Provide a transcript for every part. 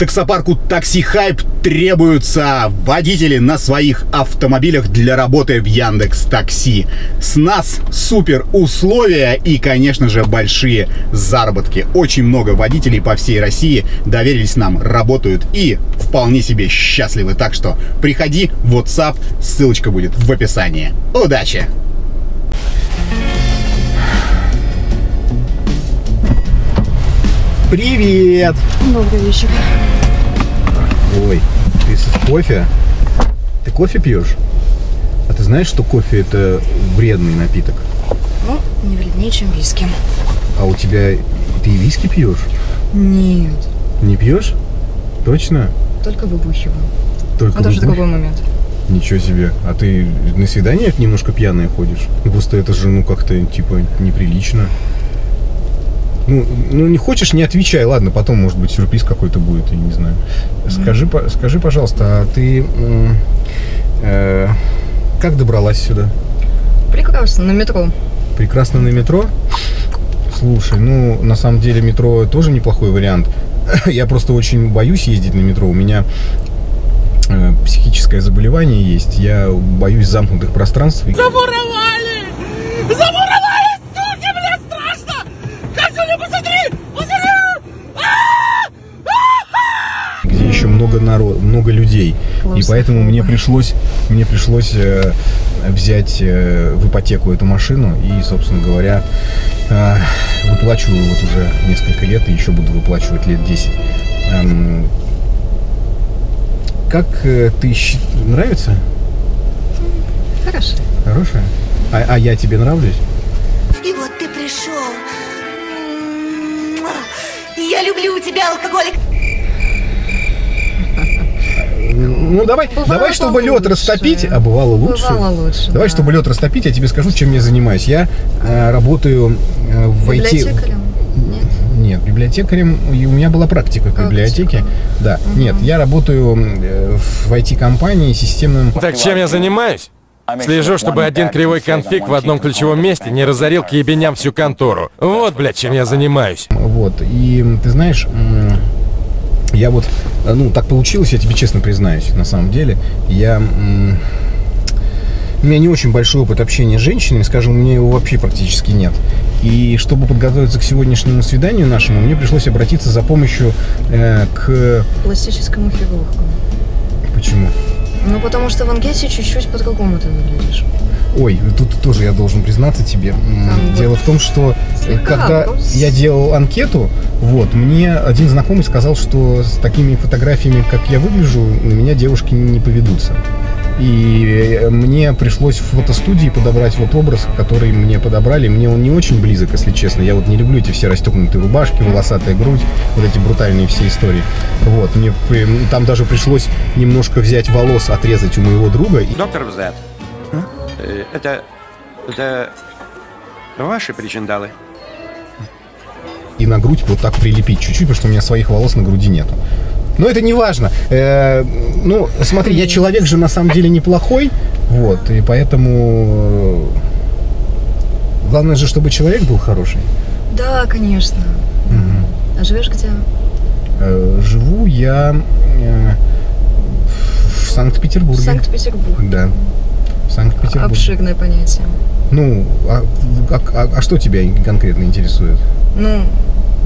Таксопарку Такси Хайп требуются водители на своих автомобилях для работы в Яндекс.Такси. С нас супер условия и, конечно же, большие заработки. Очень много водителей по всей России доверились нам, работают и вполне себе счастливы. Так что приходи в WhatsApp, ссылочка будет в описании. Удачи! Привет! Добрый вечер. Ой, ты с кофе? Ты кофе пьешь? А ты знаешь, что кофе это вредный напиток? Ну, не вреднее, чем виски. А у тебя... Ты и виски пьешь? Нет. Не пьешь? Точно? Только выбухиваю. Только Это уже другой момент. Ничего себе. А ты на свидание немножко пьяная ходишь? Просто это же, как-то, типа, неприлично. Ну, не хочешь, не отвечай. Ладно, потом, может быть, сюрприз какой-то будет, я не знаю. Скажи, пожалуйста, а ты как добралась сюда? Прекрасно, на метро. Прекрасно на метро? Слушай, на самом деле метро тоже неплохой вариант. Я просто очень боюсь ездить на метро. У меня психическое заболевание есть. Я боюсь замкнутых пространств. Замуровали! Замуровали, суки, мне страшно! Катюля, посмотри! Посмотри! Где еще много народу, много людей. И поэтому мне пришлось взять в ипотеку эту машину. И, собственно говоря, выплачиваю вот уже несколько лет, и еще буду выплачивать лет 10. Как ты нравится? Хорошо. Хорошая? А я тебе нравлюсь? И вот ты пришел. Я люблю тебя, алкоголик. Ну, давай, чтобы лед растопить. А бывало лучше? Бывало лучше. Давай, чтобы лед растопить, я тебе скажу, чем я занимаюсь. Я работаю в IT. Библиотекарем? Нет, библиотекарем. И у меня была практика в библиотеке. Да. Нет, я работаю в IT-компании системным. Так чем я занимаюсь? Слежу, чтобы один кривой конфиг в одном ключевом месте не разорил к ебеням всю контору. Вот, блядь, чем я занимаюсь. Вот. И ты знаешь, я вот, так получилось, я тебе честно признаюсь, на самом деле. У меня не очень большой опыт общения с женщинами, скажем, у меня его вообще практически нет. И чтобы подготовиться к сегодняшнему свиданию нашему, мне пришлось обратиться за помощью к... Пластическому хирургу. Почему? Потому что в анкете чуть-чуть по-другому ты выглядишь. Ой, тут тоже я должен признаться тебе. Дело в том, что когда я делал анкету, мне один знакомый сказал, что с такими фотографиями, как я выгляжу, на меня девушки не поведутся. И мне пришлось в фотостудии подобрать образ, который мне подобрали. Мне он не очень близок, если честно. Я не люблю эти все расстегнутые рубашки, волосатая грудь, вот эти брутальные все истории. Мне там даже пришлось немножко взять волос, отрезать у моего друга. Доктор Взет, это ваши причиндалы? И на грудь вот так прилепить чуть-чуть, потому что у меня своих волос на груди нету. Но это не важно. Смотри, я человек же на самом деле неплохой, и поэтому главное же, чтобы человек был хороший. Да, конечно. А живешь где? Живу я в Санкт-Петербурге. В Санкт-Петербурге. Да, в Санкт-Петербурге. Обширное понятие. А что тебя конкретно интересует?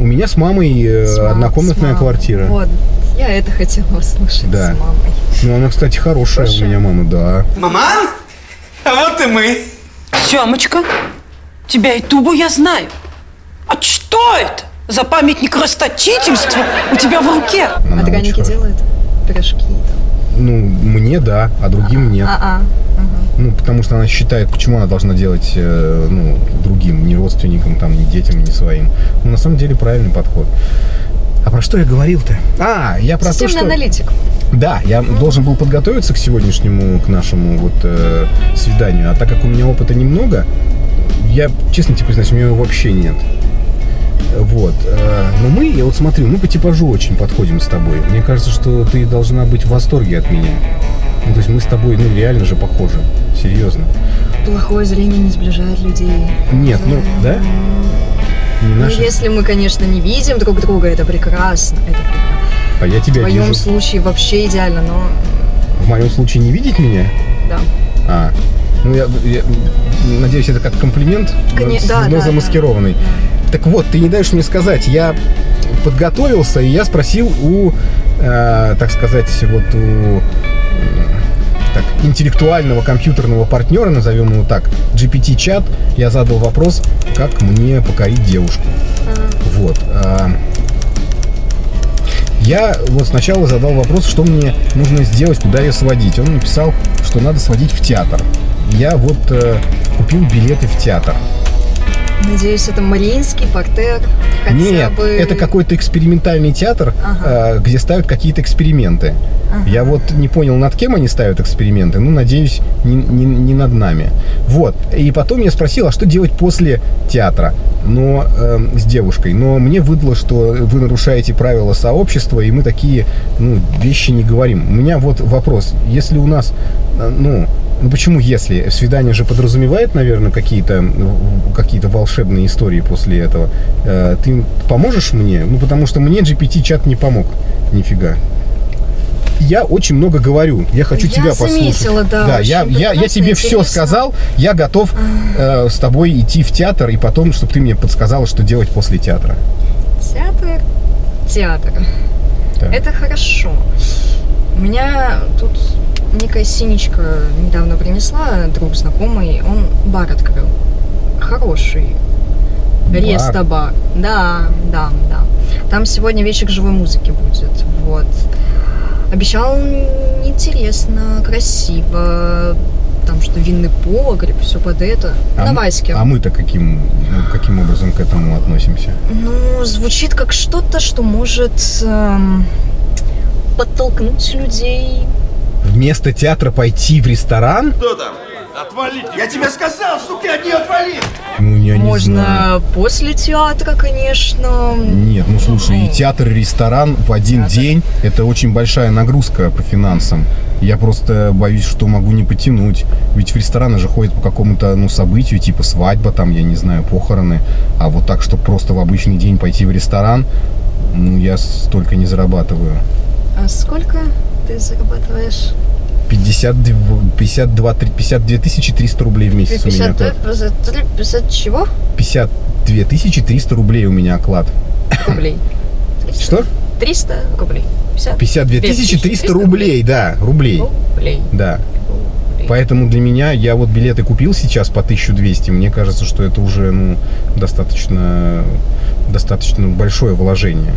У меня с мамой однокомнатная квартира. Вот, я это хотела услышать, да. С мамой. Она, кстати, хорошая у меня мама, да. Маман? А вот и мы. Семочка, тебя и Тубу я знаю. А что это за памятник расточительству у тебя в руке? А драники делают? Пирожки? Мне да, а другим нет. Потому что она считает, почему она должна делать другим, не родственникам, не детям, не своим. На самом деле правильный подход. А про что я говорил-то? Я про то, что... Системный аналитик. Да, я должен был подготовиться к сегодняшнему, к нашему свиданию. А так как у меня опыта немного, я, честно тебе признаюсь, у меня его вообще нет. Но я смотрю, мы по типажу очень подходим с тобой. Мне кажется, что ты должна быть в восторге от меня. То есть мы с тобой, реально же похожи. Серьезно. Плохое зрение не сближает людей. Нет, да? Если мы, конечно, не видим друг друга, это прекрасно. А я тебя В твоем вижу. случае вообще идеально, но В моем случае не видеть меня? да. Ну, я надеюсь, это как комплимент, но замаскированный. Так вот, ты не даешь мне сказать. Я подготовился, и я спросил у, так сказать, вот у интеллектуального компьютерного партнера, назовем его так, GPT-чат, я задал вопрос, как мне покорить девушку. Вот. Я вот сначала задал вопрос, что мне нужно сделать, куда ее сводить. Он написал, что надо сводить в театр. Я вот купил билеты в театр. Надеюсь, это Мариинский, Портер, хотя Нет, бы... это какой-то экспериментальный театр, где ставят какие-то эксперименты. Я вот не понял, над кем они ставят эксперименты, ну, надеюсь, не над нами. Вот, и потом я спросил, а что делать после театра, но с девушкой. Но мне выдало, что вы нарушаете правила сообщества, и мы такие, ну, вещи не говорим. У меня вот вопрос, если у нас, ну почему если? Свидание же подразумевает, наверное, какие-то волшебные истории после этого. Ты поможешь мне? Ну, потому что мне GPT-чат не помог. Нифига. Я очень много говорю. Я хочу тебя послушать. Заметила, да. Я тебе все сказал. Я готов с тобой идти в театр, и потом, чтобы ты мне подсказала, что делать после театра. Театр. Да. Это хорошо. У меня тут некая Синечка недавно принесла, друг знакомый, он бар открыл. Хороший. Рестобар. Да. Там сегодня вечер живой музыки будет. Вот. Обещал интересно, красиво. Там что, винный погреб, все под это. На Ваське. А мы-то каким образом к этому относимся? Ну, звучит как что-то, что может подтолкнуть людей. Вместо театра пойти в ресторан? Кто там? Отвали! Я тебе сказал, что ты от нее отвали! Ну, я не Можно знаю. после театра, конечно. Нет, ну слушай, и театр, и ресторан в один день – это очень большая нагрузка по финансам. Я просто боюсь, что могу не потянуть. Ведь в рестораны же ходят по какому-то, событию, типа свадьба, там, я не знаю, похороны. А вот так, чтобы просто в обычный день пойти в ресторан, я столько не зарабатываю. А сколько ты зарабатываешь? 52 300 рублей в месяц 50, у меня оклад. 50 чего? 52 300 рублей у меня оклад. Рублей. 300. Что? 300 рублей. 52 300 рублей, да, рублей. Да. Поэтому для меня, я вот билеты купил сейчас по 1200, мне кажется, что это уже, достаточно большое вложение.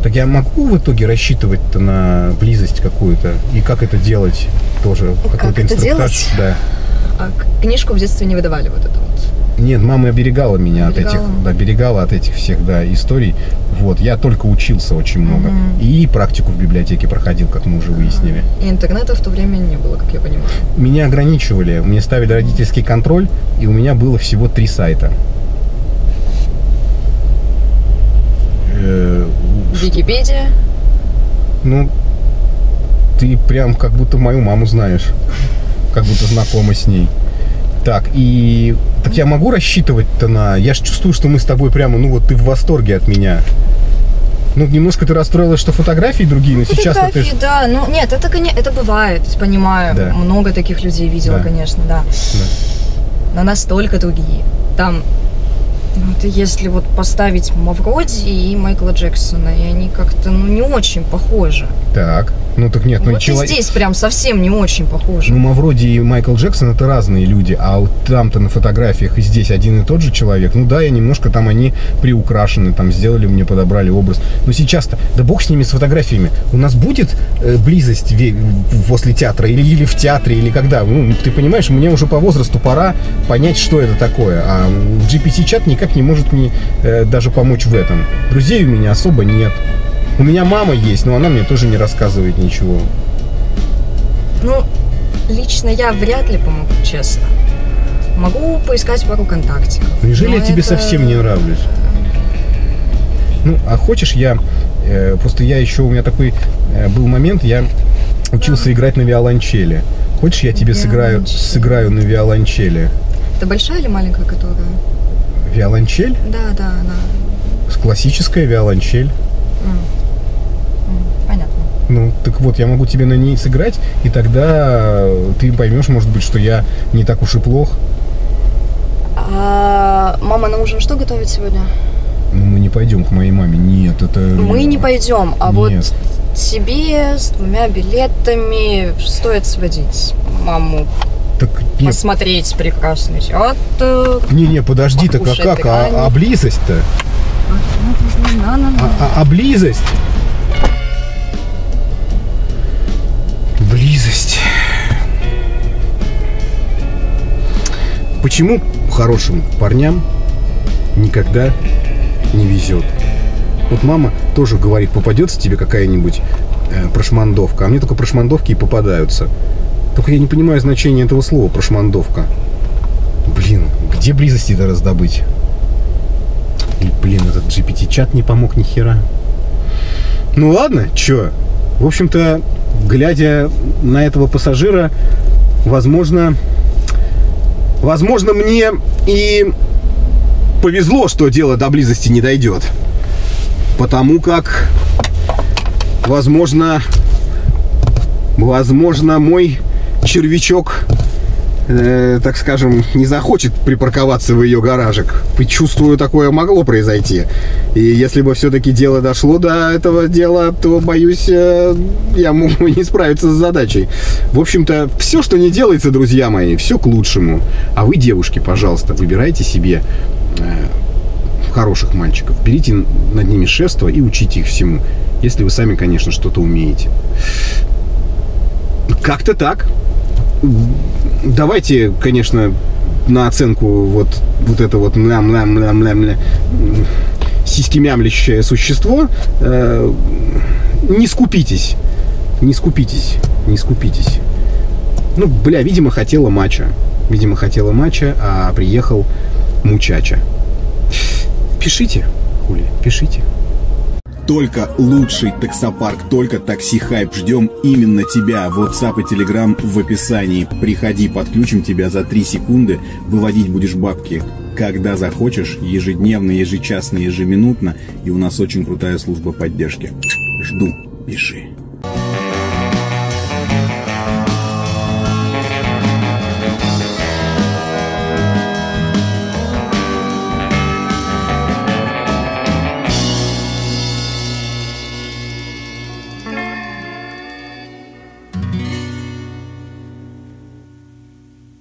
Так я могу в итоге рассчитывать-то на близость какую-то? И как это делать тоже? Как это делать? Да. А книжку в детстве не выдавали вот это вот? Нет, мама оберегала меня оберегала от этих всех, историй. Вот, я только учился очень много. И практику в библиотеке проходил, как мы уже выяснили. И интернета в то время не было, как я понимаю. Меня ограничивали, мне ставили родительский контроль, и у меня было всего 3 сайта. Википедия? Ты прям как будто мою маму знаешь. Как будто знакома с ней. Так я могу рассчитывать-то на... Я же чувствую, что мы с тобой прямо, ты в восторге от меня. Немножко ты расстроилась, что фотографии другие, но сейчас-то ты же... Да, нет, это бывает, понимаю. Да. Много таких людей видела, конечно, да. Но настолько другие. Там... если вот поставить Мавроди и Майкла Джексона, и они как-то, не очень похожи. Так, так нет, вот и здесь прям совсем не очень похожи. Мавроди и Майкл Джексон — это разные люди, а вот там-то на фотографиях и здесь один и тот же человек. Я немножко там они приукрашены, там сделали мне, подобрали образ. Но сейчас-то, да бог с ними, с фотографиями. У нас будет близость после театра или в театре, или когда? Ты понимаешь, мне уже по возрасту пора понять, что это такое. А GPT-чат никак не может мне даже помочь в этом. Друзей у меня особо нет. У меня мама есть, но она мне тоже не рассказывает ничего. Лично я вряд ли помогу, честно. Могу поискать пару контактиков. Неужели я тебе совсем не нравлюсь? А хочешь, просто у меня такой был момент, я учился играть на виолончели. Хочешь, я тебе сыграю на виолончели? Это большая или маленькая, которая? Виолончель? Да, она. Классическая виолончель. Понятно. Ну, так вот, я могу тебе на ней сыграть, и тогда ты поймешь, может быть, что я не так уж и плох. А мама на ужин что готовит сегодня? Ну, мы не пойдем к моей маме. Нет, это... Мы не пойдем, а Нет. вот тебе с 2 билетами стоит сводить маму. Так, нет. Посмотреть прекрасный театр. Не, подожди, так а как? А близость-то? А близость? Близость. Почему хорошим парням никогда не везет? Вот мама тоже говорит, попадется тебе какая-нибудь прошмандовка, а мне только прошмандовки и попадаются. Только я не понимаю значения этого слова прошмандовка. Блин, где близости-то раздобыть? И, блин, этот GPT-чат не помог ни хера. Ну ладно, чё? В общем-то, глядя на этого пассажира, возможно, мне и повезло, что дело до близости не дойдет. Потому как, возможно, мой червячок, так скажем, не захочет припарковаться в ее гаражик. Чувствую, такое могло произойти. И если бы все-таки дело дошло до этого дела, то, боюсь, я мог бы не справиться с задачей. В общем-то, все, что не делается, друзья мои, все к лучшему. А вы, девушки, пожалуйста, выбирайте себе хороших мальчиков. Берите над ними шефство и учите их всему. Если вы сами, конечно, что-то умеете. Как-то так. Давайте, конечно, на оценку вот это вот сиськи-мямлящее существо. Не скупитесь. Не скупитесь. Не скупитесь. Ну, бля, видимо, хотела матча. Видимо, хотела матча, а приехал мучача. Пишите, хули, пишите. Только лучший таксопарк, только Такси Хайп. Ждем именно тебя. WhatsApp и Telegram в описании. Приходи, подключим тебя за 3 секунды. Выводить будешь бабки, когда захочешь. Ежедневно, ежечасно, ежеминутно. И у нас очень крутая служба поддержки. Жду. Пиши.